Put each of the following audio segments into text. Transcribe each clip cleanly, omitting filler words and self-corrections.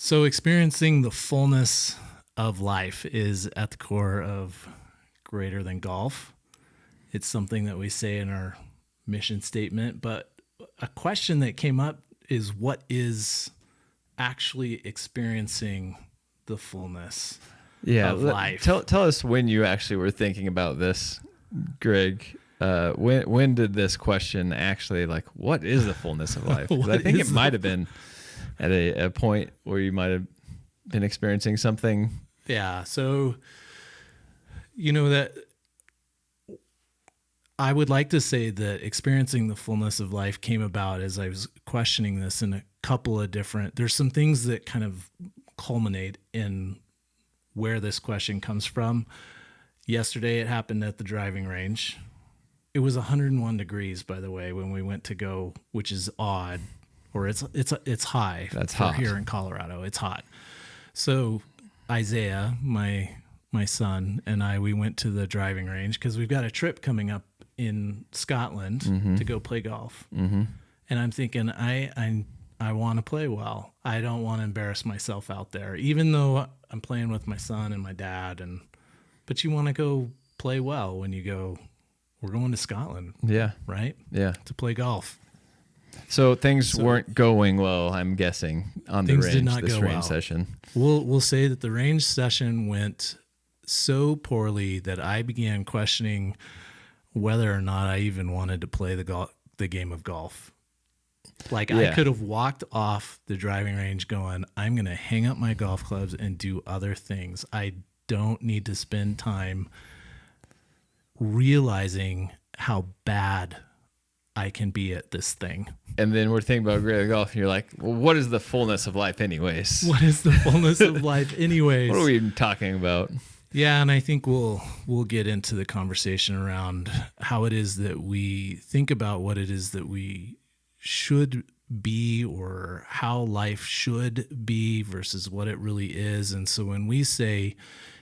So experiencing the fullness of life is at the core of Greater Than Golf. It's something that we say in our mission statement, but a question that came up is what is actually experiencing the fullness of life? Tell us when you actually were thinking about this, Greg. When did this question actually, like, what is the fullness of life? 'Cause I think it might have been at a point where you might have been experiencing something. Yeah. So, that I would like to say that experiencing the fullness of life came about as I was questioning this in a couple of there's some things that kind of culminate in where this question comes from. Yesterday it happened at the driving range. It was 101 degrees, by the way, when we went to go, which is odd, or it's high. That's hot here in Colorado. It's hot. So Isaiah, my son, and we went to the driving range because we've got a trip coming up in Scotland to go play golf. Mm-hmm. And I'm thinking, I want to play well. I don't want to embarrass myself out there, even though I'm playing with my son and my dad. But you want to go play well when you go. We're going to Scotland. Yeah. Right? Yeah. To play golf. So things weren't going well, I'm guessing, on the range, this range session. We'll say that the range session went so poorly that I began questioning whether or not I even wanted to play the game of golf. Like, I could have walked off the driving range going, I'm going to hang up my golf clubs and do other things. I don't need to spend time realizing how bad I can be at this thing. And then we're thinking about Greater Golf, and you're like, well, what is the fullness of life anyways? What is the fullness of life anyways? What are we even talking about? Yeah, and I think we'll get into the conversation around how it is that we think about what it is that we should be, or how life should be versus what it really is. And so when we say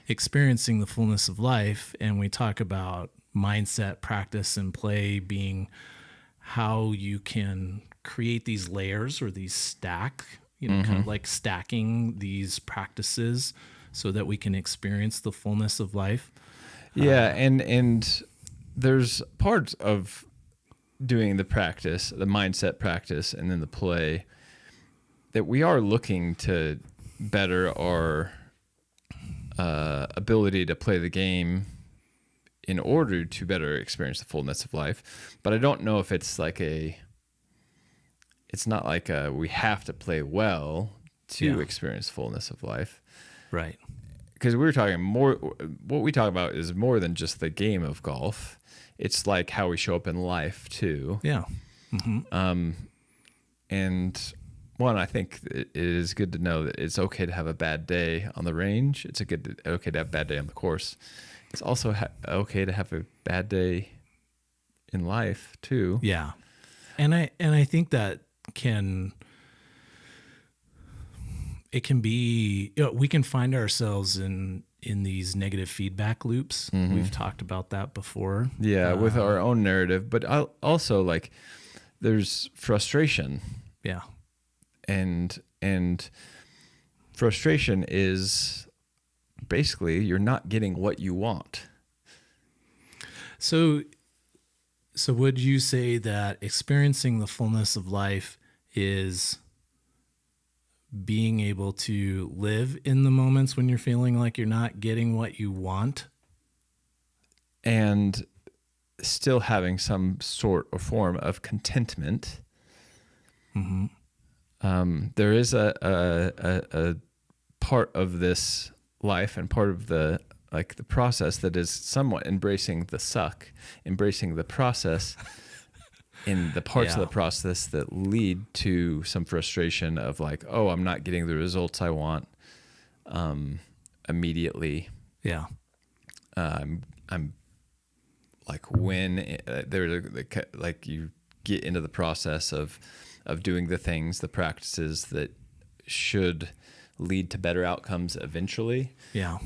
experiencing the fullness of life, and we talk about mindset, practice, and play being how you can create these layers or these stack, kind of like stacking these practices so that we can experience the fullness of life. Yeah, and there's parts of doing the practice, the mindset practice, and then the play that we are looking to better our ability to play the game in order to better experience the fullness of life. But I don't know if it's like it's not like we have to play well to experience fullness of life. Right. Because we were talking more, what we talk about is more than just the game of golf. It's like how we show up in life too. Yeah. Mm-hmm. And one, I think it is good to know that it's okay to have a bad day on the range. It's okay to have a bad day on the course. It's also okay to have a bad day in life too. Yeah. And I think that it can be, we can find ourselves in these negative feedback loops. Mm-hmm. We've talked about that before. Yeah, with our own narrative, but also like there's frustration. Yeah. And frustration is basically you're not getting what you want. So would you say that experiencing the fullness of life is being able to live in the moments when you're feeling like you're not getting what you want? And still having some sort or form of contentment. Mm-hmm. There is a part of this life and part of the process that is somewhat embracing the suck, embracing the process in the parts of the process that lead to some frustration of like, oh, I'm not getting the results I want immediately. Yeah. I'm like when like you get into the process of doing the things, the practices that should lead to better outcomes eventually. Yeah.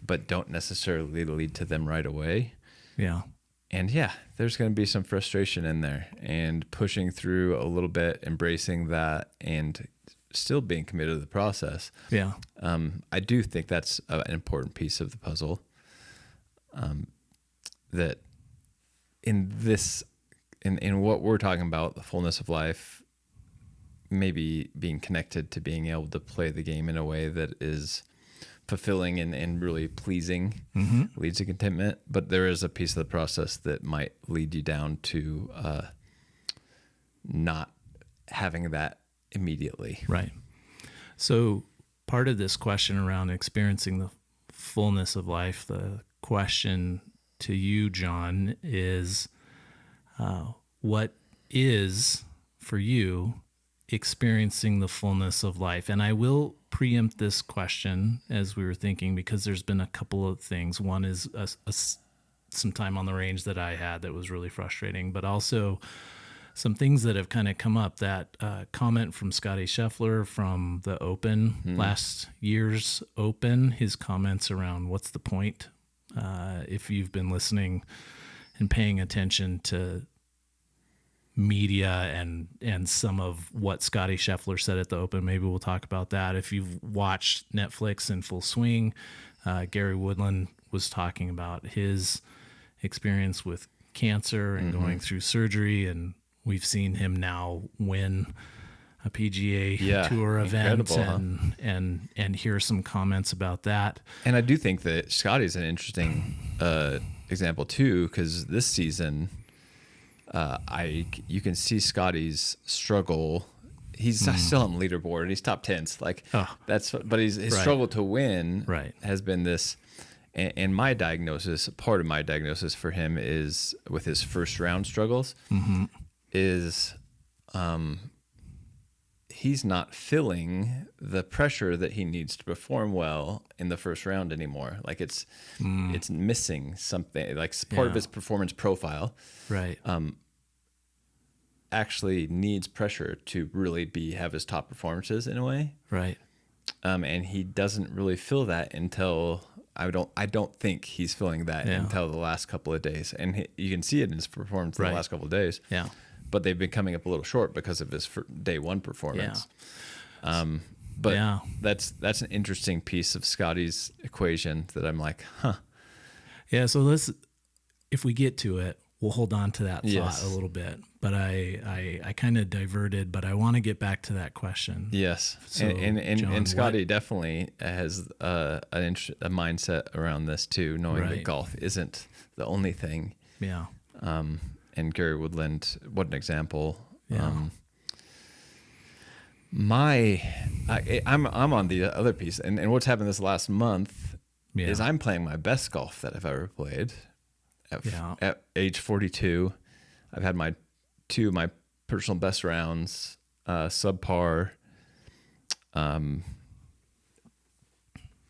But don't necessarily lead to them right away. Yeah. And there's going to be some frustration in there, and pushing through a little bit, embracing that, and still being committed to the process. Yeah. I do think that's an important piece of the puzzle. That in what we're talking about, the fullness of life, maybe being connected to being able to play the game in a way that is fulfilling and really pleasing, leads to contentment. But there is a piece of the process that might lead you down to not having that immediately. Right. So part of this question around experiencing the fullness of life, the question to you, John, is what is for you experiencing the fullness of life? And I will preempt this question as we were thinking, because there's been a couple of things. One is some time on the range that I had that was really frustrating, but also some things that have kind of come up. That comment from Scotty Scheffler from the Open, last year's Open, his comments around what's the point. If you've been listening and paying attention to media and some of what Scotty Scheffler said at the Open, maybe we'll talk about that. If you've watched Netflix in full swing, Gary Woodland was talking about his experience with cancer and going through surgery, and we've seen him now win a PGA Tour event, and hear some comments about that. And I do think that Scotty's an interesting example too, because this season, you can see Scotty's struggle. He's still on the leaderboard and he's top 10s. But his struggle to win has been this. And my diagnosis, part of my diagnosis for him is with his first round struggles, is he's not feeling the pressure that he needs to perform well in the first round anymore. Like it's missing something. Like part of his performance profile, actually needs pressure to really have his top performances in a way. Right. And he doesn't really feel that until I don't think he's feeling that until the last couple of days. And you can see it in his performance in the last couple of days. Yeah. But they've been coming up a little short because of his day one performance. That's an interesting piece of Scotty's equation that I'm like, huh. Yeah. So if we get to it, we'll hold on to that thought a little bit. But I kind of diverted, but I want to get back to that question. Yes. So, John, and Scotty definitely has a mindset around this too, knowing that golf isn't the only thing. Yeah. And Gary Woodland, what an example. Yeah. I'm on the other piece, and what's happened this last month is I'm playing my best golf that I've ever played. At age 42, I've had my personal best rounds, subpar.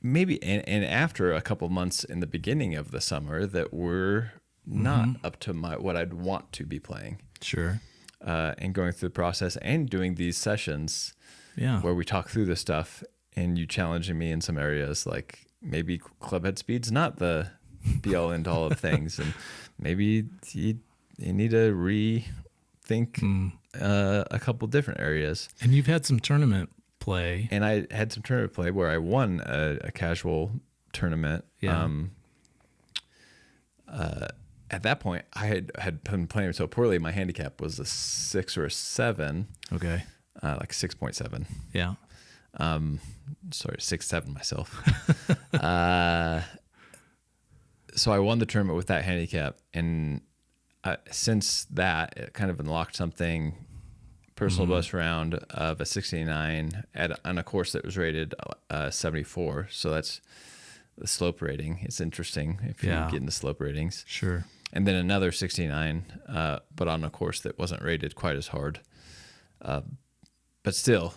Maybe and after a couple months in the beginning of the summer that were not up to what I'd want to be playing. Sure. And going through the process and doing these sessions where we talk through the stuff and you challenging me in some areas, like maybe clubhead speed's not the be all end all of things, and maybe you need to rethink a couple different areas. And you've had some tournament play. And I had some tournament play where I won a casual tournament. Yeah. At that point, I had been playing so poorly. My handicap was a 6 or a 7. Okay. Like 6.7. Yeah. Sorry, 6.7 myself. So I won the tournament with that handicap, and since that, it kind of unlocked something. Personal best round of a 69 on a course that was rated 74. So that's the slope rating. It's interesting if you get into slope ratings. Sure. And then another 69, but on a course that wasn't rated quite as hard. But still,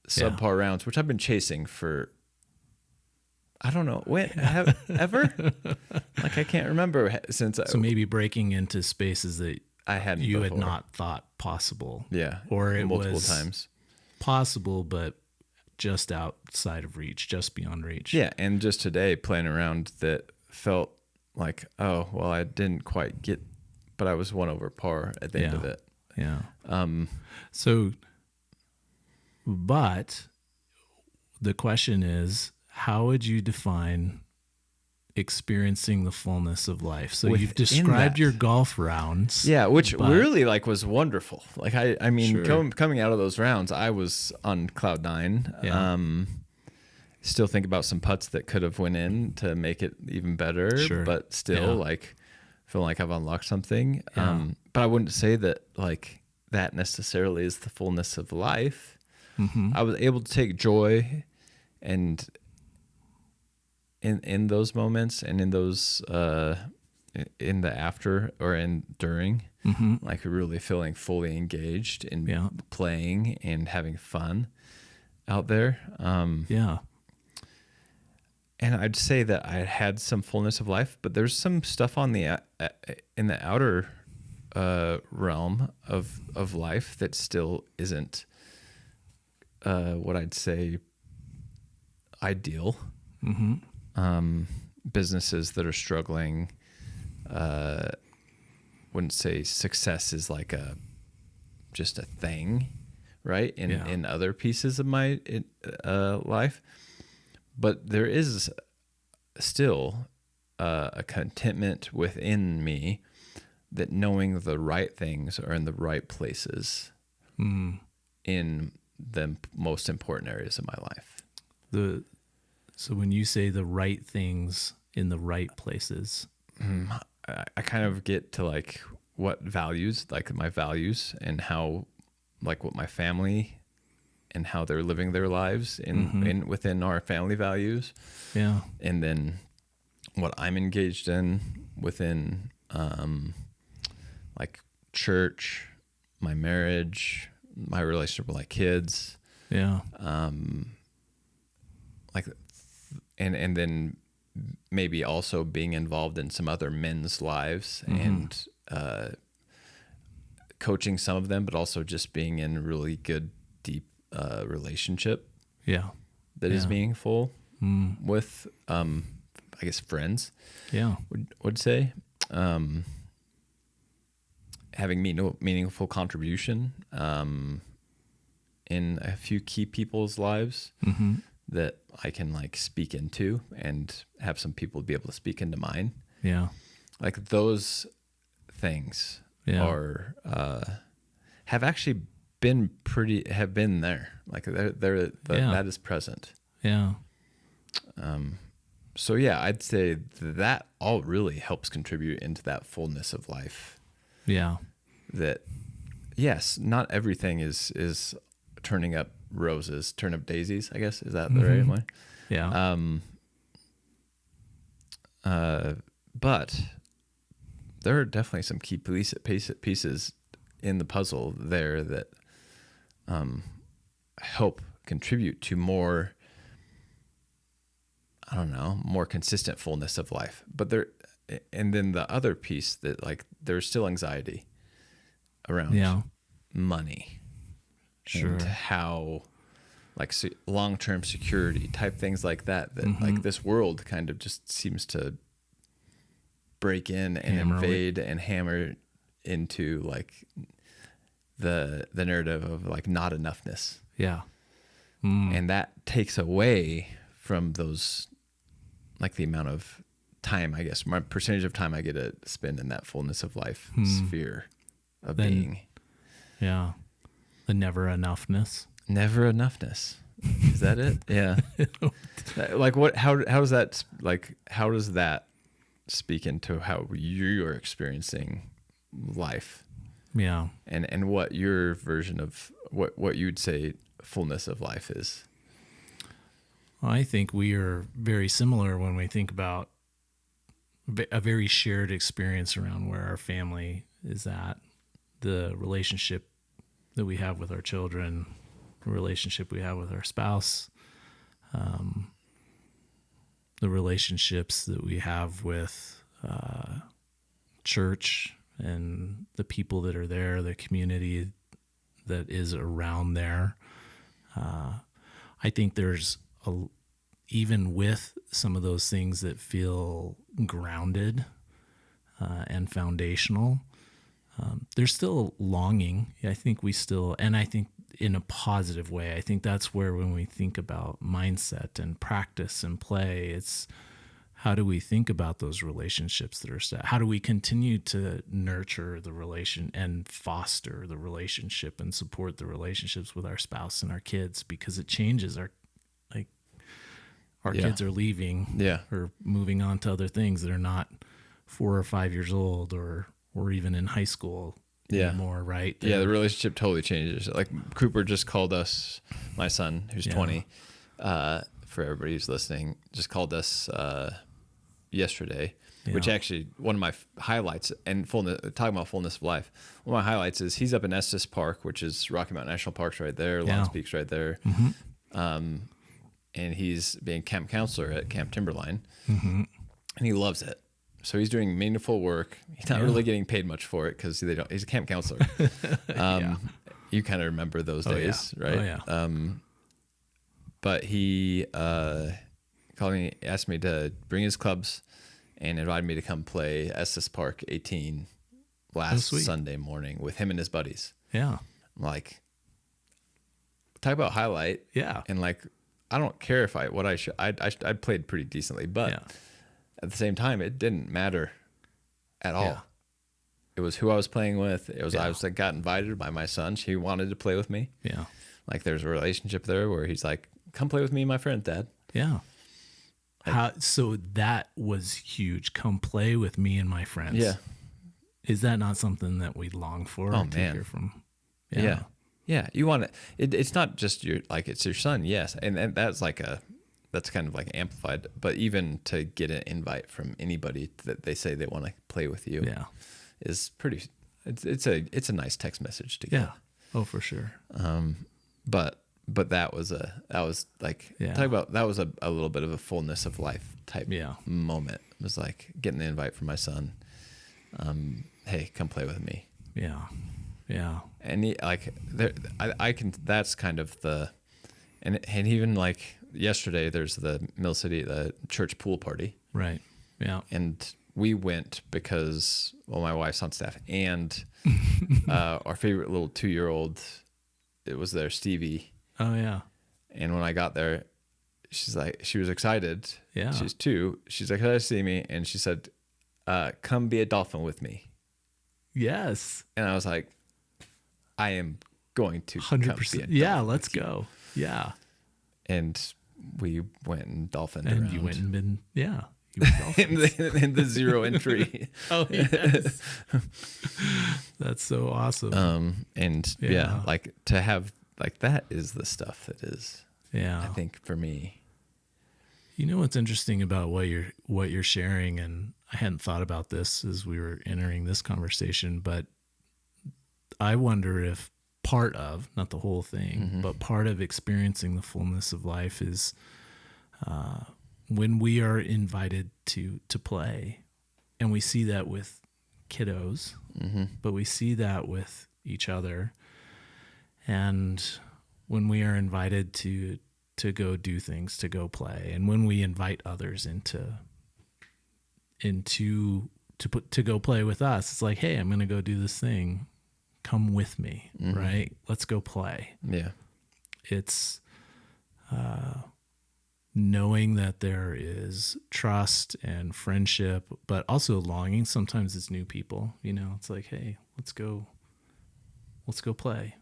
subpar rounds, which I've been chasing for, I don't know, ever? Like I can't remember since. So maybe breaking into spaces that I hadn't you before. Had not thought possible. Yeah. Or it multiple was times possible, but just outside of reach, just beyond reach. Yeah. And just today playing around that felt like, oh, well, I didn't quite get, but I was 1 over par at the end of it. Yeah. But the question is, how would you define experiencing the fullness of life? So Within you've described that. your golf rounds. Yeah, which but- really like was wonderful. Like I mean, Sure. coming out of those rounds, I was on cloud nine. Yeah. Still think about some putts that could have went in to make it even better, Sure. but still Yeah. like feel like I've unlocked something. Yeah. But I wouldn't say that like that necessarily is the fullness of life. Mm-hmm. I was able to take joy and in those moments and in those in the after or in during, Mm-hmm. like really feeling fully engaged in Yeah. playing and having fun out there. Yeah. And I'd say that I had some fullness of life, but there's some stuff on the in the outer realm of life that still isn't what I'd say ideal. Mm-hmm. Businesses that are struggling. Wouldn't say success is like just a thing, right? In other pieces of my life, but there is still a contentment within me that knowing the right things are in the right places in the most important areas of my life. So when you say the right things in the right places, I kind of get to like what values, like my values and how, like what my family and how they're living their lives in within our family values. yeah, And then what I'm engaged in within, like church, my marriage, my relationship with my kids, yeah, like, and then maybe also being involved in some other men's lives and coaching some of them, but also just being in a really good, deep relationship yeah, that is meaningful with, I guess, friends. yeah, Would say, having meaningful contribution in a few key people's lives that I can like speak into and have some people be able to speak into mine. yeah, Like those things are have actually been there. Like that is present. yeah, So yeah, I'd say that all really helps contribute into that fullness of life. yeah, That yes, not everything is turning up roses, turn up daisies, I guess. Is that the right one? yeah, But there are definitely some key pieces in the puzzle there that help contribute to more, I don't know, more consistent fullness of life. But and then the other piece that like there's still anxiety around money. Sure. And how like long-term security type things like that like this world kind of just seems to break in and invade and hammer into like the narrative of like not enoughness. yeah, And that takes away from those, like the amount of time, I guess, my percentage of time I get to spend in that fullness of life sphere of being. yeah. The never enoughness. Never enoughness. Is that it? Yeah. Like what, how does that, like, how does that speak into how you are experiencing life? Yeah. And what your version of what you would say fullness of life is? Well, I think we are very similar when we think about a very shared experience around where our family is at, the relationship that we have with our children, the relationship we have with our spouse, the relationships that we have with church and the people that are there, the community that is around there. I think there's even with some of those things that feel grounded and foundational, there's still longing. I think we still, and I think in a positive way. I think that's where, when we think about mindset and practice and play, it's how do we think about those relationships that are set? How do we continue to nurture the relation and foster the relationship and support the relationships with our spouse and our kids? Because it changes. Our kids are leaving or moving on to other things that are not 4 or 5 years old or even in high school anymore, right? The relationship totally changes. Like Cooper just called us, my son, who's 20, for everybody who's listening, just called us yesterday, which actually one of my highlights, and talking about fullness of life, one of my highlights is he's up in Estes Park, which is Rocky Mountain National Park's right there, Lawrence Peak's right there. And he's being camp counselor at Camp Timberline, and he loves it. So he's doing meaningful work. He's not really getting paid much for it because he's a camp counselor. You kind of remember those days, right? Oh, yeah. But he called me, asked me to bring his clubs, and invited me to come play Estes Park 18 last Sunday morning with him and his buddies. Yeah. I'm like, talk about highlight. Yeah. And like, I don't care if I played pretty decently, but at the same time, it didn't matter at all. Yeah. It was who I was playing with. It was I was like got invited by my son. He wanted to play with me. Yeah. Like there's a relationship there where he's like, "Come play with me and my friend, Dad." Yeah. So that was huge. Come play with me and my friends. Yeah. Is that not something that we long for? Oh, to man. Hear from? Yeah. Yeah. You want it. It's not just it's your son. Yes. And that's that's kind of like amplified, but even to get an invite from anybody that they say they want to play with you is pretty, it's a nice text message to get. Yeah. Oh, for sure. But that was like, talk about, that was a little bit of a fullness of life type moment. It was like getting the invite from my son. Hey, come play with me. Yeah. Yeah. And I can, that's kind of and even like yesterday, there's the Mill City, the church pool party. Right. Yeah. And we went because, my wife's on staff, and our favorite little 2-year-old, it was there, Stevie. Oh yeah. And when I got there, she was excited. Yeah. She's 2. She's excited to see me. And she said, come be a dolphin with me. Yes. And I was like, I am going to 100%. Yeah. Let's go. Yeah. And we went and dolphined and around. You went and been, you in the 0 entry. Oh yes. That's so awesome. And like to have, like, that is the stuff that is, I think, for me. You know what's interesting about what you're sharing, and I hadn't thought about this as we were entering this conversation, but I wonder if part of, not the whole thing, but part of experiencing the fullness of life is when we are invited to play, and we see that with kiddos, but we see that with each other. And when we are invited to go do things, to go play, and when we invite others to go play with us, it's like, hey, I'm going to go do this thing. Come with me, right? Let's go play. Yeah. It's knowing that there is trust and friendship, but also longing. Sometimes it's new people, it's like, hey, let's go play,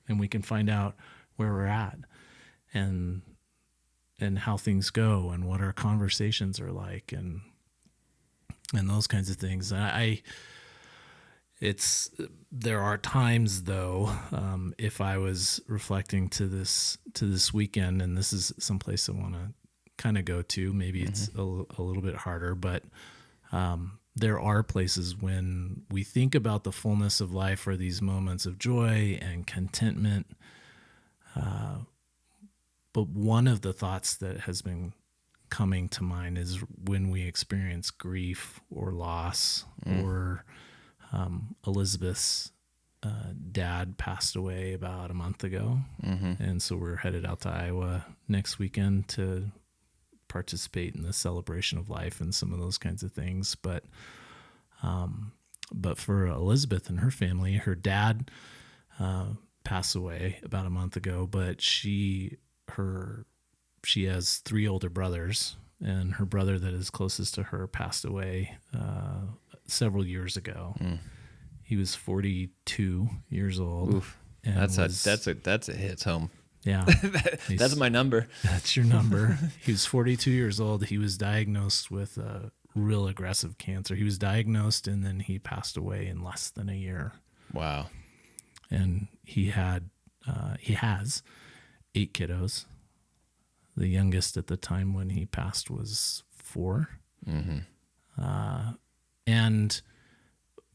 and we can find out where we're at and how things go and what our conversations are like and those kinds of things. There are times though, if I was reflecting to this weekend, and this is someplace I want to kind of go to, maybe it's a little bit harder, but there are places when we think about the fullness of life or these moments of joy and contentment. But one of the thoughts that has been coming to mind is when we experience grief or loss, or Elizabeth's dad passed away about a month ago. And so we're headed out to Iowa next weekend to participate in the celebration of life and some of those kinds of things. But for Elizabeth and her family, her dad pass away about a month ago, but she has 3 older brothers, and her brother that is closest to her passed away several years ago. He was 42 years old. Oof. That's a hit home. Yeah. That's my number. That's your number. He was 42 years old. He was diagnosed with a real aggressive cancer. He was diagnosed, and then he passed away in less than a year. Wow. And he has 8 kiddos. The youngest at the time when he passed was 4.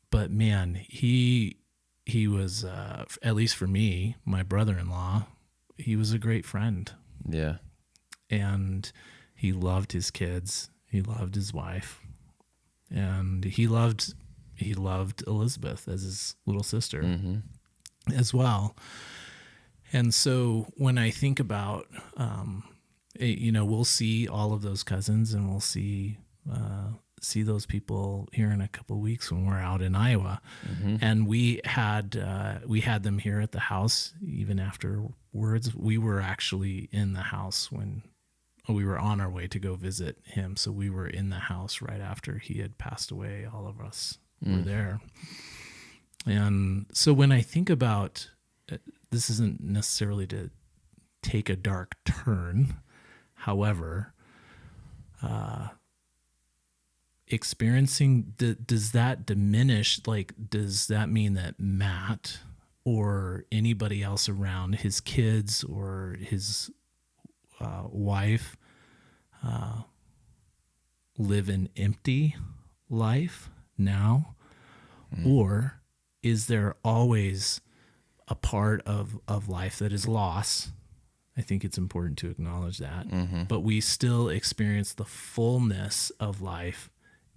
But man, he was, at least for me, my brother-in-law, he was a great friend. Yeah. And he loved his kids. He loved his wife, and he loved Elizabeth as his little sister as well. And so when I think about, we'll see all of those cousins, and we'll see those people here in a couple of weeks when we're out in Iowa. And we had them here at the house even afterwards. We were actually in the house when we were on our way to go visit him. So we were in the house right after he had passed away. All of us were there. And so when I think about, this isn't necessarily to take a dark turn. However, experiencing, does that diminish? Like, does that mean that Matt or anybody else around, his kids or his wife, live an empty life now? Or is there always a part of life that is loss? I think it's important to acknowledge that, but we still experience the fullness of life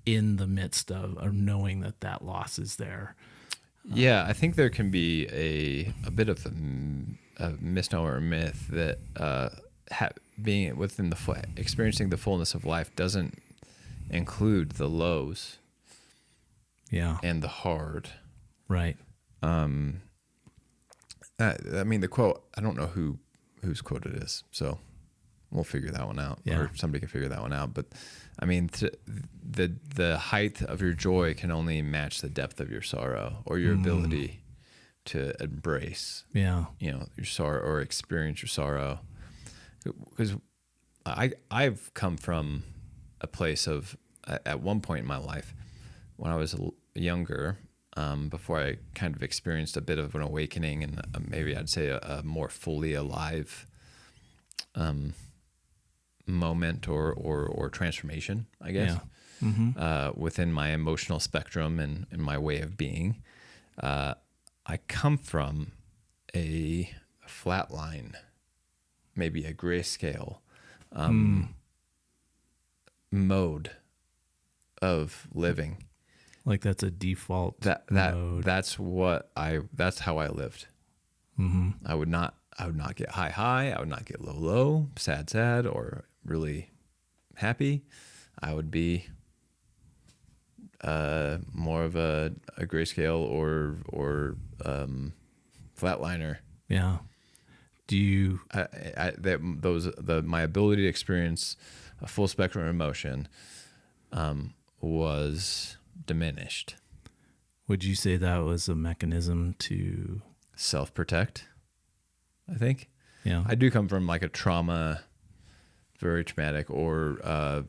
in the midst of knowing that loss is there. Yeah, I think there can be a bit of a misnomer or myth that being within experiencing the fullness of life doesn't include the lows. Yeah. And the hard. Right. I mean, the quote, I don't know whose quote it is, so we'll figure that one out, or somebody can figure that one out. But I mean, the height of your joy can only match the depth of your sorrow, or your ability to embrace, your sorrow or experience your sorrow. Because I've come from a place of, at one point in my life, when I was younger, before I kind of experienced a bit of an awakening and maybe I'd say a more fully alive moment or transformation, I guess, within my emotional spectrum and my way of being. I come from a flat line, maybe a grayscale mode of living. Like that's a default mode. That's how I lived. I would not get high. I would not get low, sad, or really happy. I would be more of a grayscale or flatliner. Yeah. Do you? My ability to experience a full spectrum of emotion was diminished. Would you say that was a mechanism to self-protect? I think. Yeah. I do come from like a trauma, very traumatic, or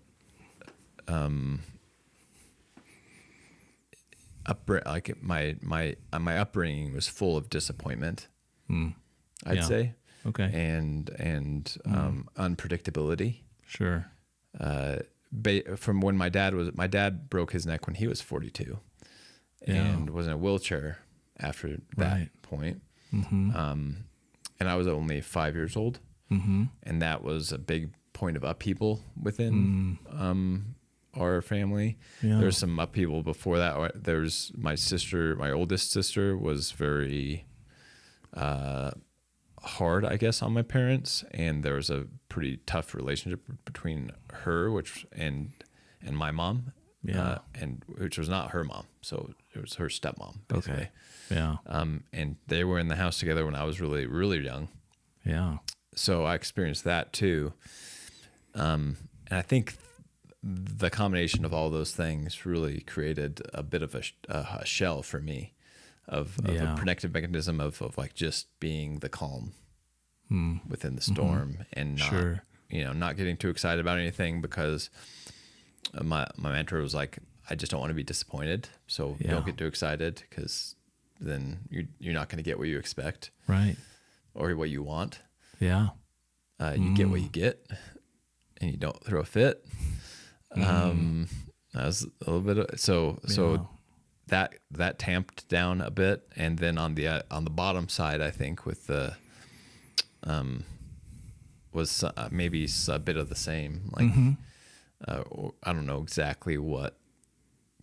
like my upbringing was full of disappointment. I'd say. Okay. And unpredictability. Sure. From when my dad broke his neck when he was 42 and was in a wheelchair after that point. And I was only 5 years old. And that was a big point of upheaval within our family. There was some upheaval before that. There was my oldest sister was very hard, I guess, on my parents, and there was a pretty tough relationship between her and my mom Yeah. And which was not her mom. So it was her stepmom, basically. Okay. Yeah. And they were in the house together when I was really, really young. Yeah. So I experienced that too. And I think the combination of all those things really created a bit of a shell for me of a protective mechanism of like just being the calm within the storm and not, not getting too excited about anything, because my mentor was like, I just don't want to be disappointed. So don't get too excited, because then you're not going to get what you expect. Right. Or what you want. Yeah. You get what you get, and you don't throw a fit. That was a little bit so that tamped down a bit. And then on the bottom side, I think with the was maybe a bit of the same. Like I don't know exactly what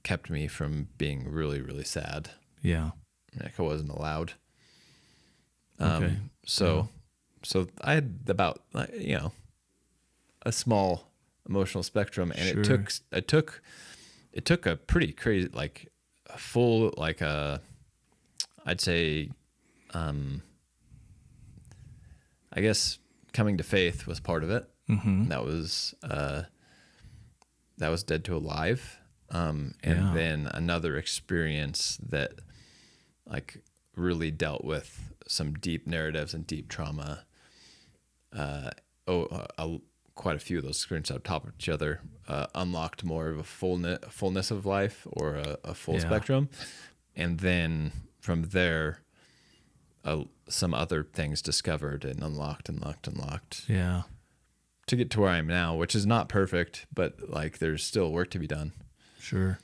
kept me from being really, really sad. Yeah. Like I wasn't allowed. Okay. So I had about a small emotional spectrum, and it took a pretty crazy, like a full, like I'd say I guess coming to faith was part of it. That was Dead to Alive. And then another experience that like really dealt with some deep narratives and deep trauma. Quite a few of those experiences on top of each other unlocked more of a fullness of life, or a full spectrum. And then from there, some other things discovered and unlocked. Yeah. To get to where I am now, which is not perfect, but like there's still work to be done. Sure.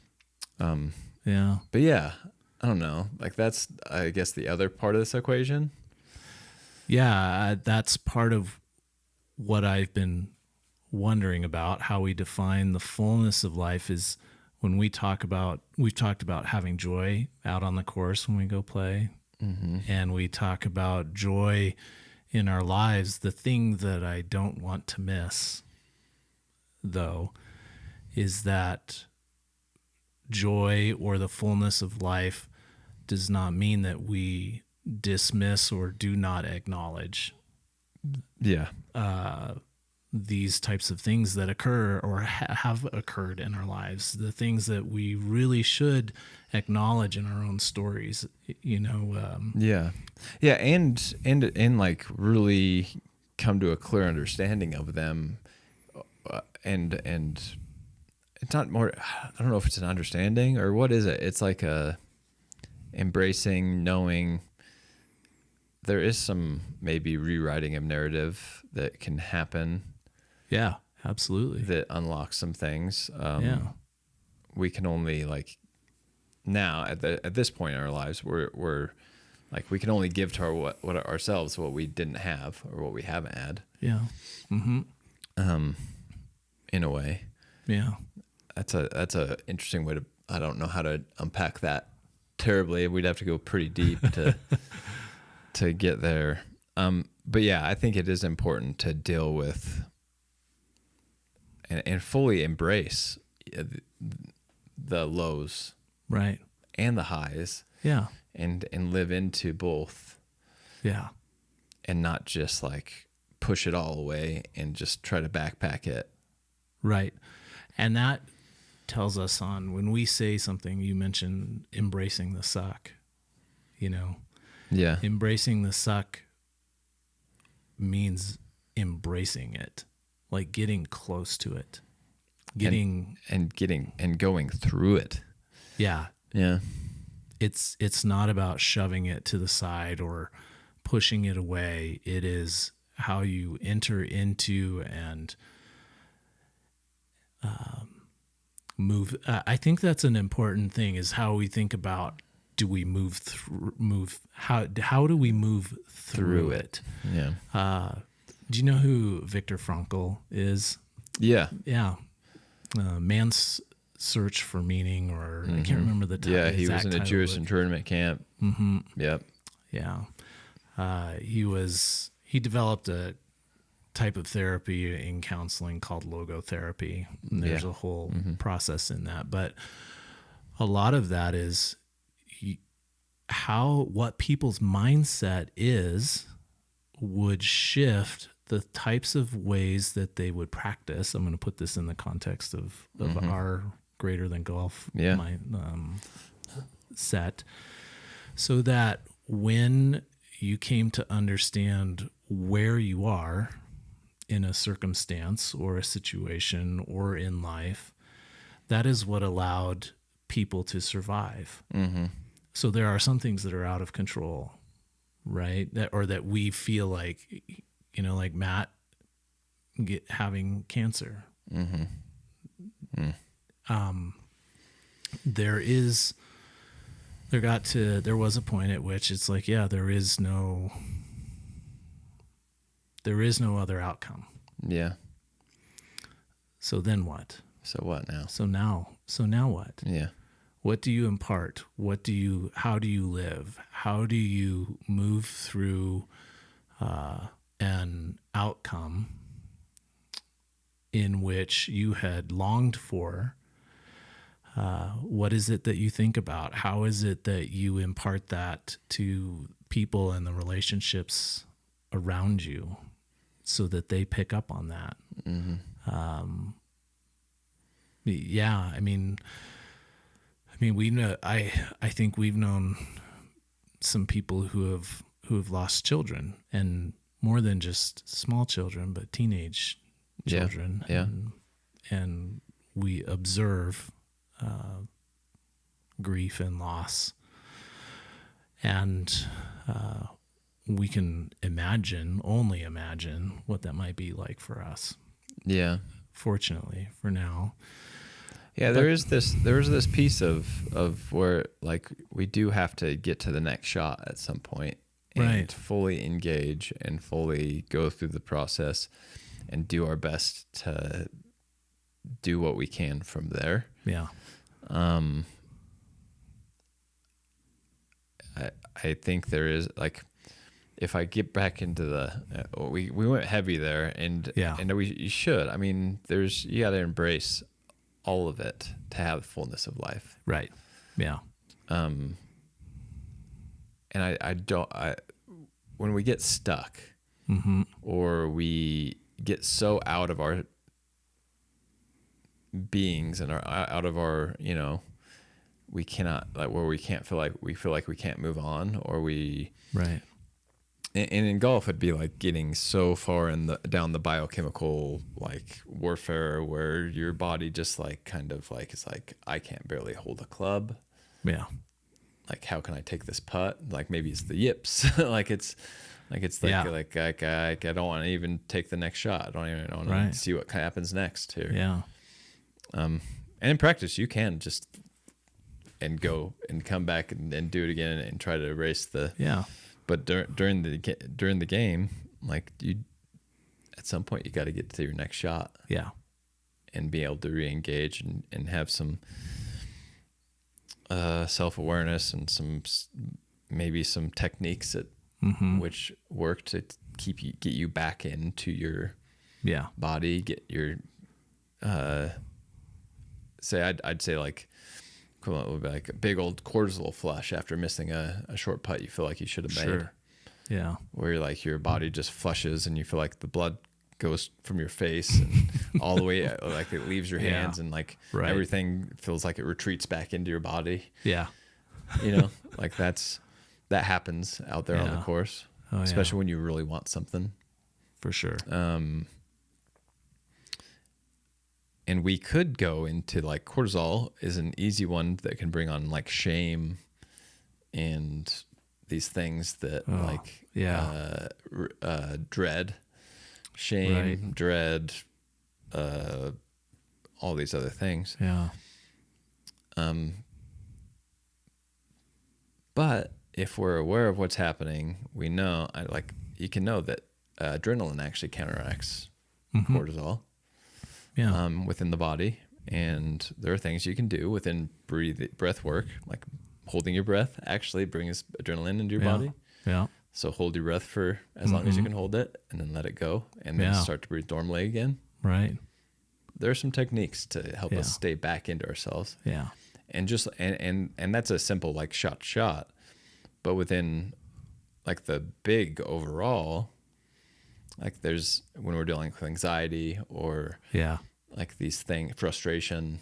Yeah. But yeah, I don't know. Like that's, I guess, the other part of this equation. Yeah, that's part of what I've been wondering about, how we define the fullness of life. Is when we've talked about having joy out on the course when we go play. And we talk about joy in our lives. The thing that I don't want to miss, though, is that joy or the fullness of life does not mean that we dismiss or do not acknowledge these types of things that occur or have occurred in our lives, the things that we really should acknowledge in our own stories, and like really come to a clear understanding of them, and it's not more, I don't know if it's an understanding or what is it. It's like a embracing, knowing there is some maybe rewriting of narrative that can happen. Yeah, absolutely. That unlocks some things. We can only, like, now at this point in our lives, we're like, we can only give to what ourselves what we didn't have or what we haven't had. Yeah. In a way. Yeah. That's a interesting way to, I don't know how to unpack that terribly. We'd have to go pretty deep to get there. But yeah, I think it is important to deal with and fully embrace the lows, right, and the highs, and live into both, and not just like push it all away and just try to backpack it, right. And that tells us on when we say something. You mentioned embracing the suck, embracing the suck means embracing it, like getting close to it, going through it. Yeah. It's not about shoving it to the side or pushing it away. It is how you enter into and move. I think that's an important thing, is how we think about, do we how do we move through it? Yeah. Do you know who Viktor Frankl is? Yeah. Man's Search for Meaning, or I can't remember the title. Yeah, he was in a Jewish internment camp. Yep. Yeah. He developed a type of therapy in counseling called logotherapy. And there's a whole process in that. But a lot of that is what people's mindset is would shift the types of ways that they would practice. I'm going to put this in the context of our greater than golf set, so that when you came to understand where you are in a circumstance or a situation or in life, that is what allowed people to survive. So there are some things that are out of control, right? That we feel like, like Matt having cancer. There was a point at which it's like, there is no other outcome. Yeah. So then what? So what now? So now what? Yeah. What do you impart? How do you live? How do you move through an outcome in which you had longed for? What is it that you think about? How is it that you impart that to people and the relationships around you so that they pick up on that? We know. I think we've known some people who have lost children, and more than just small children, but teenage children. Yeah. And we observe grief and loss, and we can only imagine what that might be like for us. Yeah. Fortunately, for now. Yeah, there is this piece of where like we do have to get to the next shot at some point and fully engage and fully go through the process and do our best to do what we can from there. Yeah. I think there is, like, if I get back into the we went heavy there, and you should. I mean, you got to embrace all of it to have the fullness of life. Right. Yeah. And when we get stuck or we get so out of our beings and out of our, we cannot, like, where we feel like we can't move on, or right. And in golf, it'd be like getting so far down the biochemical like warfare where your body just like kind of like, it's like, I can't barely hold a club. Yeah. Like, how can I take this putt? Like, maybe it's the yips. I don't want to even take the next shot. I don't even want to see what happens next here. Yeah. And in practice, you can just go and come back and do it again and try to erase the. Yeah. But during the game, like, at some point you got to get to your next shot. Yeah. And be able to re-engage and have some self-awareness and maybe some techniques that which work to get you back into your body, get your I'd say like equivalent would be like a big old cortisol flush after missing a short putt you feel like you should have made. Yeah. Where you're like, your body just flushes and you feel like the blood goes from your face and all the way, like it leaves your hands, and like everything feels like it retreats back into your body. Yeah. Like that happens out there on the course, especially when you really want something. For sure. And we could go into, like, cortisol is an easy one that can bring on like shame and these things that dread, shame, dread, all these other things. Yeah. But if we're aware of what's happening, we know, you can know that adrenaline actually counteracts cortisol. Yeah. Within the body, and there are things you can do within breath work, like holding your breath actually brings adrenaline into your body. Yeah. So hold your breath for as long as you can hold it, and then let it go, and then start to breathe normally again. Right. There are some techniques to help us stay back into ourselves. Yeah. And just and that's a simple like shot. But within like the big overall, like there's when we're dealing with anxiety or like these things, frustration,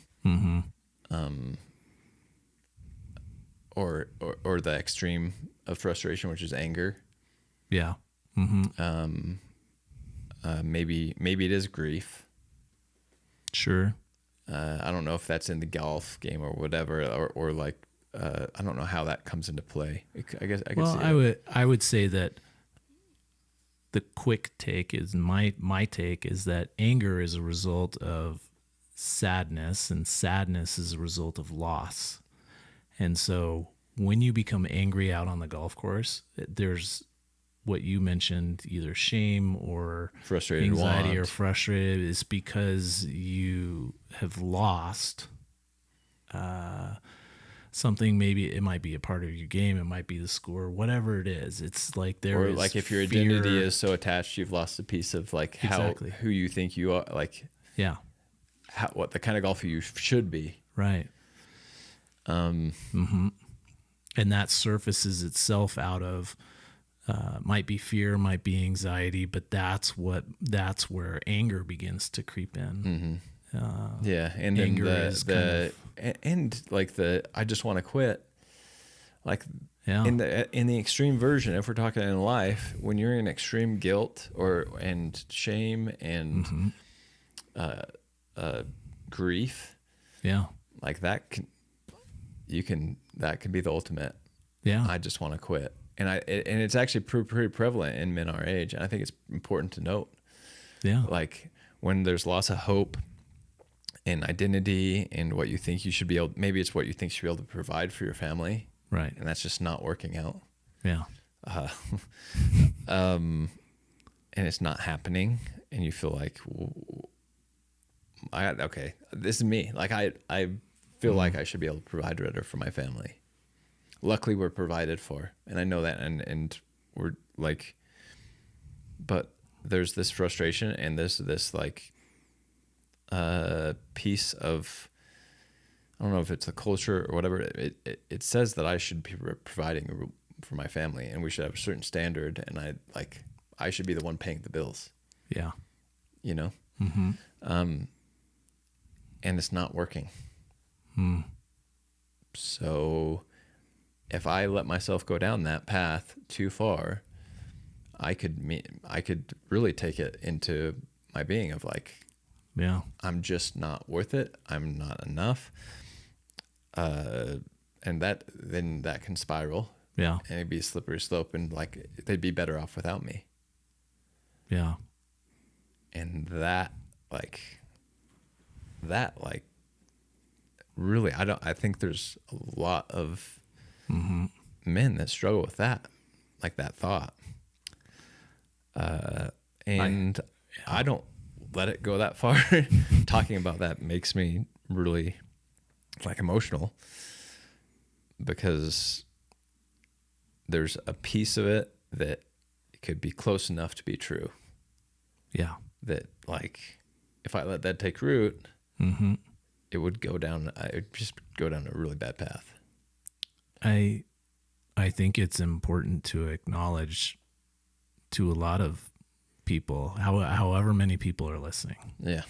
or the extreme of frustration, which is anger. Yeah. Maybe it is grief. Sure. I don't know if that's in the golf game or whatever, or like I don't know how that comes into play. I guess I could see it. I would say that the quick take is my take is that anger is a result of sadness, and sadness is a result of loss. And so when you become angry out on the golf course, there's what you mentioned, either shame or Frustrated anxiety want. or frustrated, is because you have lost something. Maybe it might be a part of your game, it might be the score, whatever it is. It's like there Or is like if your fear. identity is so attached, you've lost a piece of like who you think you are, like what the kind of golfer you should be. Right. And that surfaces itself out of might be fear, might be anxiety, but that's where anger begins to creep in. And then anger is and like the I just want to quit. Like in the extreme version, if we're talking in life, when you're in extreme guilt and shame and grief, like that can be the ultimate. I just want to quit. And it's actually pretty prevalent in men our age. And I think it's important to note. Yeah. Like when there's loss of hope and identity and what you think you should be able, maybe it's what you think you should be able to provide for your family. Right. And that's just not working out. Yeah. And it's not happening. And you feel like, okay, this is me. Like I feel like I should be able to provide better for my family. Luckily we're provided for, and I know that, and we're like, but there's this frustration and this like piece of, I don't know if it's a culture or whatever. It says that I should be providing for my family, and we should have a certain standard, and I should be the one paying the bills. Yeah. You know? And it's not working. So if I let myself go down that path too far, I could really take it into my being of like, I'm just not worth it. I'm not enough. And that can spiral. Yeah. And it'd be a slippery slope, and like they'd be better off without me. Yeah. And that really, I think there's a lot of men that struggle with that, like that thought. And I don't let it go that far. Talking about that makes me really like emotional, because there's a piece of it that could be close enough to be true. Yeah. That like, if I let that take root, it would just go down a really bad path. I think it's important to acknowledge to a lot of people, however many people are listening. Yeah.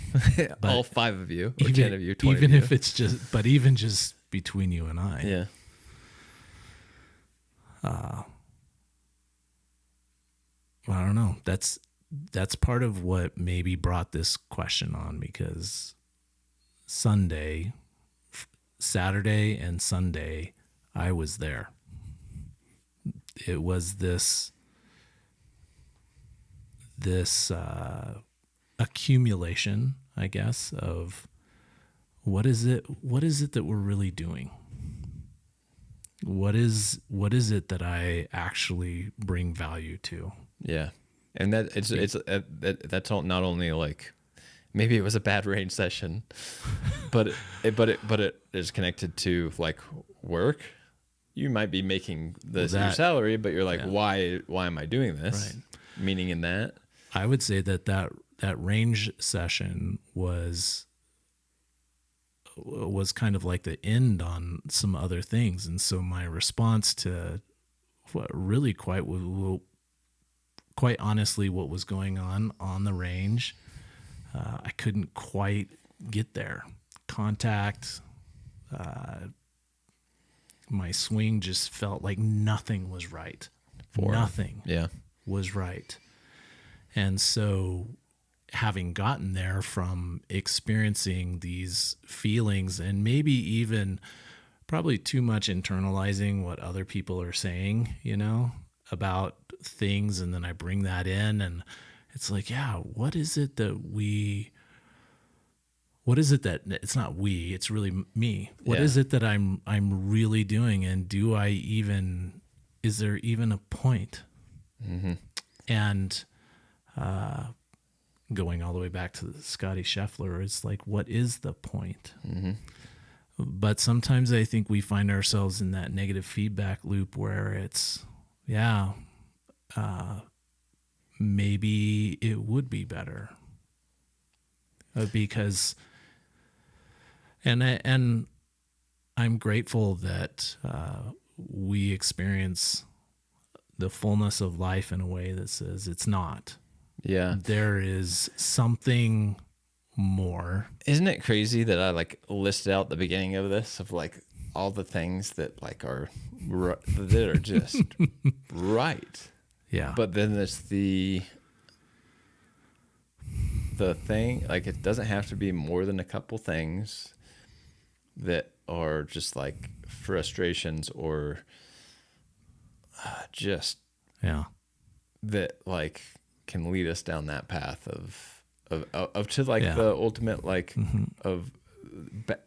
All 5 of you, or 10 of you, 20 even of you. if it's even just between you and I. Yeah. I don't know. That's part of what maybe brought this question on, because Saturday and Sunday, I was there. It was this accumulation, I guess, of what is it that we're really doing? What is it that I actually bring value to? Yeah. And that that's not only like, maybe it was a bad range session, but it is connected to like work, you might be making this your that, salary, but you're like, yeah. why am I doing this? Right. Meaning in that. I would say that range session was kind of like the end on some other things. And so my response to what really quite honestly what was going on the range, I couldn't quite get there. Contact, my swing just felt like nothing was right. Nothing was right. And so having gotten there from experiencing these feelings and maybe even probably too much internalizing what other people are saying, about things. And then I bring that in and it's like, yeah, what is it that it's not we, it's really me. What is it that I'm really doing? And is there even a point? Mm-hmm. And, going all the way back to the Scotty Scheffler, it's like, what is the point? Mm-hmm. But sometimes I think we find ourselves in that negative feedback loop where it's, maybe it would be better because, and I'm grateful that we experience the fullness of life in a way that says it's not. Yeah. There is something more. Isn't it crazy that I listed out the beginning of this of all the things that that are just right. Yeah. But then there's the thing, it doesn't have to be more than a couple things that are just frustrations or just that can lead us down that path of to the ultimate of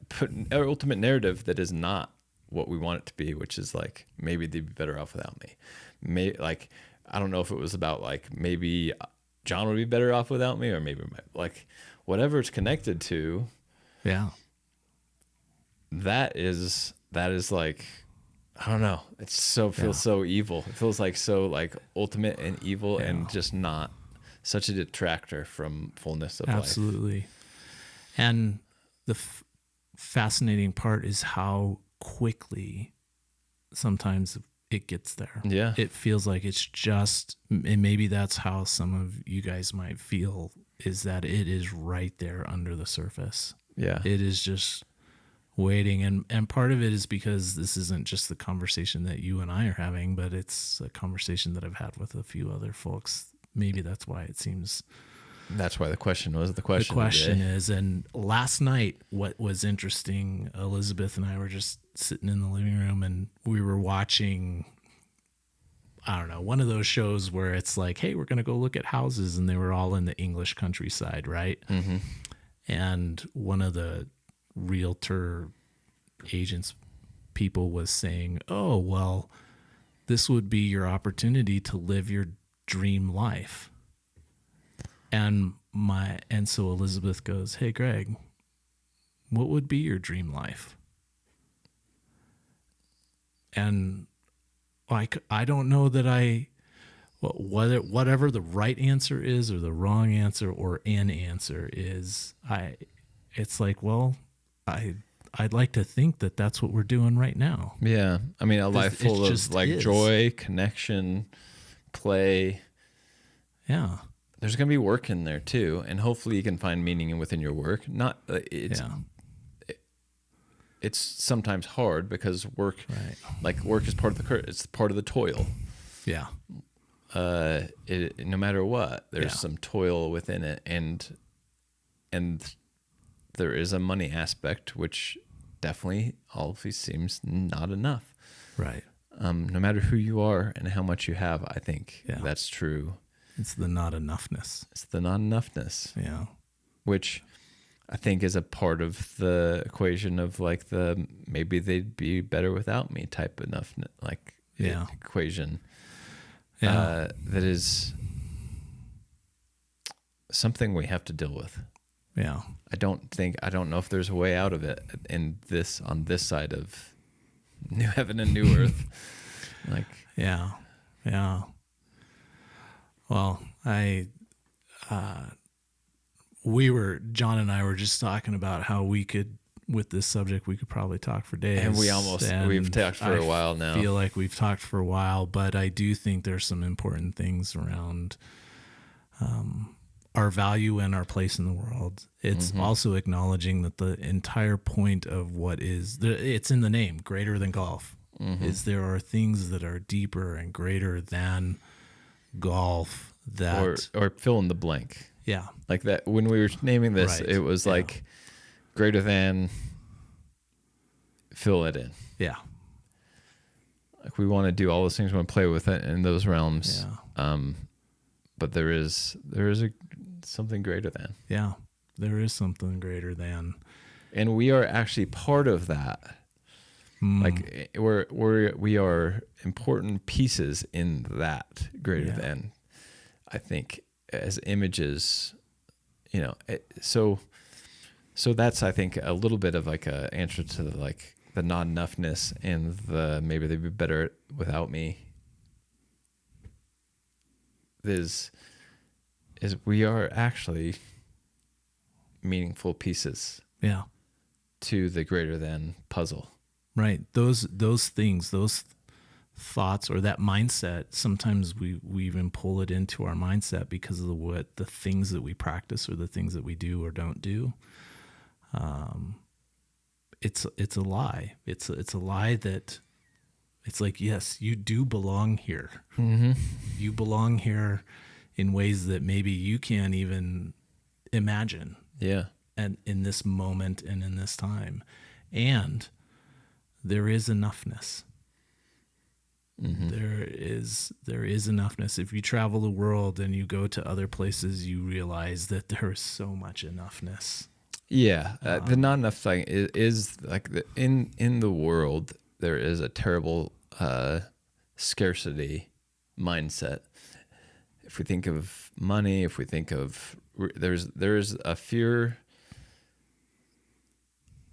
putting our ultimate narrative that is not what we want it to be, which is maybe they'd be better off without me. I don't know if it was about maybe John would be better off without me, or maybe whatever it's connected to. Yeah. That is I don't know. It feels so evil. It feels so ultimate and evil and just not such a detractor from fullness of life. Absolutely. And the fascinating part is how quickly sometimes it gets there. Yeah. It feels like it's just, and maybe that's how some of you guys might feel, is that it is right there under the surface. Yeah. It is just waiting. And part of it is because this isn't just the conversation that you and I are having, but it's a conversation that I've had with a few other folks. Maybe that's why it seems. That's why the question was the question. The question is, and last night, what was interesting, Elizabeth and I were just sitting in the living room and we were watching, I don't know, one of those shows where it's like, hey, we're going to go look at houses. And they were all in the English countryside, right? Mm-hmm. And one of the realtor agents people was saying, oh, well, this would be your opportunity to live your dream life. And so Elizabeth goes, hey, Greg, what would be your dream life? And I don't know that whatever the right answer is or the wrong answer or an answer is, it's like, well, I'd like to think that that's what we're doing right now. Yeah. I mean, a life full of joy, connection, play. Yeah. There's going to be work in there too. And hopefully you can find meaning within your work. It's sometimes hard because work, work is part of it's part of the toil. Yeah. No matter what, there's some toil within it. And there is a money aspect, which definitely always seems not enough. Right. No matter who you are and how much you have, I think that's true. It's the not enoughness. It's the not enoughness. Yeah. Which I think is a part of the equation of maybe they'd be better without me type enough equation. Yeah. That is something we have to deal with. Yeah. I don't know if there's a way out of it on this side of new heaven and new earth. Like, yeah. Well, John and I were just talking about how we could, with this subject, we could probably talk for days. and we've talked for a while now. I feel like we've talked for a while, but I do think there's some important things around our value and our place in the world. It's also acknowledging that the entire point of it's in the name, greater than golf, is there are things that are deeper and greater than golf that, or fill in the blank. yeah, Like that, when we were naming this, Right. it was like greater than, fill it in. yeah, Like we want to do all those things, we want to play with it in those realms. yeah, But there is something greater than. yeah. There is something greater than. And we are actually part of that. Like we are important pieces in that greater than, I think, as images, so that's, I think, a little bit of like a answer to the not enoughness and the maybe they'd be better without me. Is we are actually meaningful pieces Yeah. to the greater than puzzle. Right. Those things, those thoughts or that mindset, sometimes we even pull it into our mindset because of the things that we practice or the things that we do or don't do. It's a lie. It's a lie that it's like, yes, you do belong here. Mm-hmm. You belong here in ways that maybe you can't even imagine. Yeah. And in this moment and in this time. And there is enoughness. Mm-hmm. There is enoughness. If you travel the world and you go to other places, you realize that there is so much enoughness. Yeah. The not enough thing is like in the world, there is a terrible scarcity mindset. If we think of money, if we think of there's a fear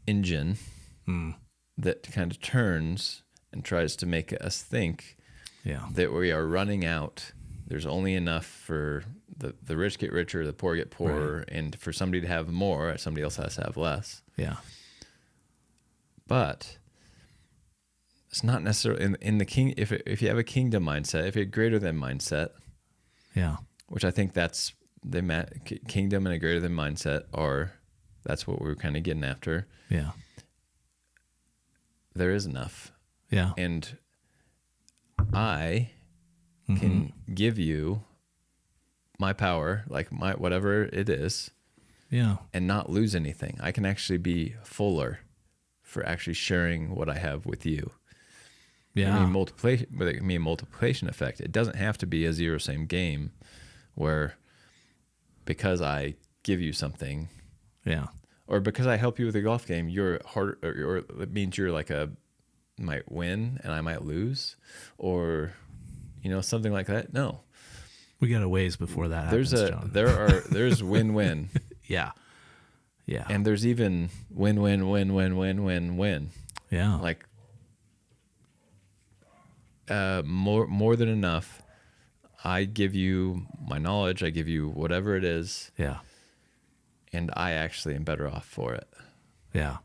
engine that kind of turns and tries to make us think that we are running out. There's only enough for the rich get richer, the poor get poorer, right. And for somebody to have more, somebody else has to have less. Yeah. But it's not necessarily in the king. If you have a kingdom mindset, if you have a greater than mindset, which I think that's the kingdom and a greater than mindset that's what we're kind of getting after. Yeah. There is enough. Yeah. And I can give you my power, like my whatever it is, and not lose anything. I can actually be fuller for actually sharing what I have with you. Yeah. I mean, multiplication effect. It doesn't have to be a zero-sum game where because I give you something, or because I help you with a golf game, you're harder, or it means you're like might win and I might lose, or something like that. No, we got a ways before that happens, John. There's win-win. Yeah. And there's even win-win-win-win-win-win. Yeah. Like more than enough. I give you my knowledge, I give you whatever it is. Yeah. And I actually am better off for it. Yeah.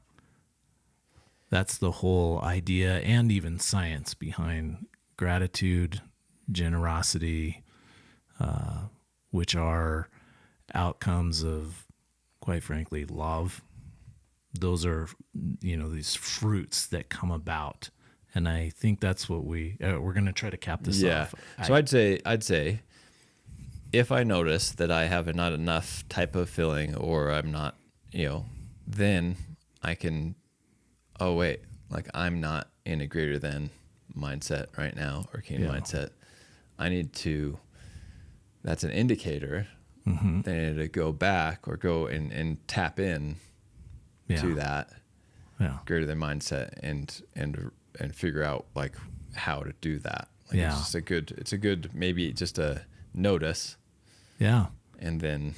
That's the whole idea and even science behind gratitude, generosity, which are outcomes of, quite frankly, love. Those are, these fruits that come about. And I think that's what we're going to try to cap this off. So I'd say if I notice that I have a not enough type of feeling, or I'm not, then I can, like I'm not in a greater than mindset right now, or kingdom mindset. I need to, that's an indicator. Then I need to go back or go and tap in to that greater than mindset and figure out like how to do that. Like it's a good maybe just a notice. Yeah. And then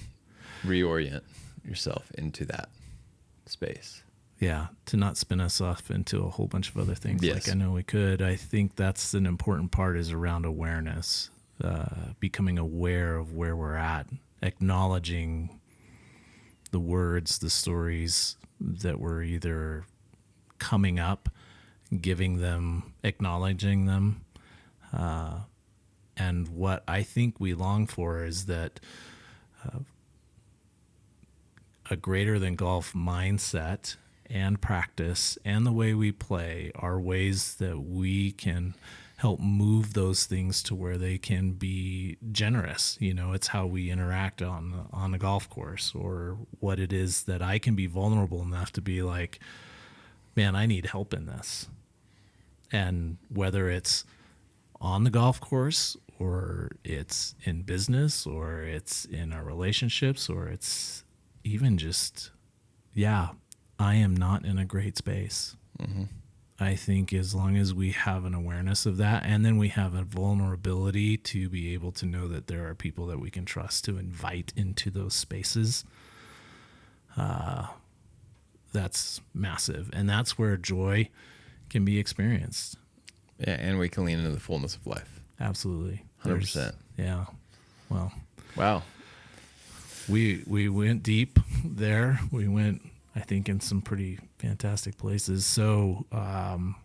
reorient yourself into that space. to not spin us off into a whole bunch of other things. Yes. Like I know we could. I think that's an important part, is around awareness, becoming aware of where we're at, acknowledging the words, the stories that were either coming up, giving them, acknowledging them. And what I think we long for is that a greater than golf mindset and practice and the way we play are ways that we can help move those things to where they can be generous. You know, it's how we interact on a golf course, or what it is that I can be vulnerable enough to be like, man, I need help in this. And whether it's on the golf course, or it's in business, or it's in our relationships, or it's even just, I am not in a great space. Mm-hmm. I think as long as we have an awareness of that, and then we have a vulnerability to be able to know that there are people that we can trust to invite into those spaces, that's massive. And that's where joy can be experienced. Yeah, and we can lean into the fullness of life. Absolutely. 100%. Yeah. Well. Wow. We went deep there. We went, I think, in some pretty fantastic places. So, I'm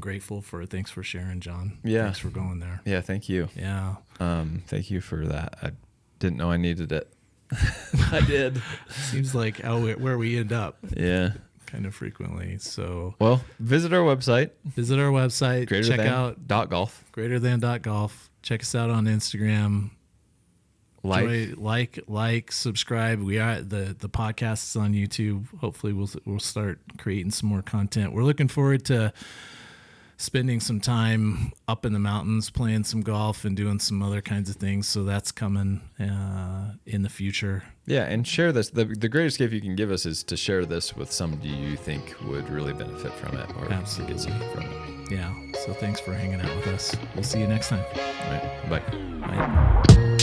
grateful for, thanks for sharing, John. Yeah. Thanks for going there. Yeah. Thank you. Yeah. Thank you for that. I didn't know I needed it. I did. Seems like where we end up. Yeah. Kind of frequently. So, well, visit our website. Check out .golf. greaterthan.golf. Check us out on Instagram. Like, subscribe. We are the podcast is on YouTube. Hopefully we'll start creating some more content. We're looking forward to spending some time up in the mountains, playing some golf and doing some other kinds of things. So that's coming in the future. Yeah, and share this. The greatest gift you can give us is to share this with somebody you think would really benefit from it, or absolutely get something from it. Yeah. So thanks for hanging out with us. We'll see you next time. All right. Bye. Bye.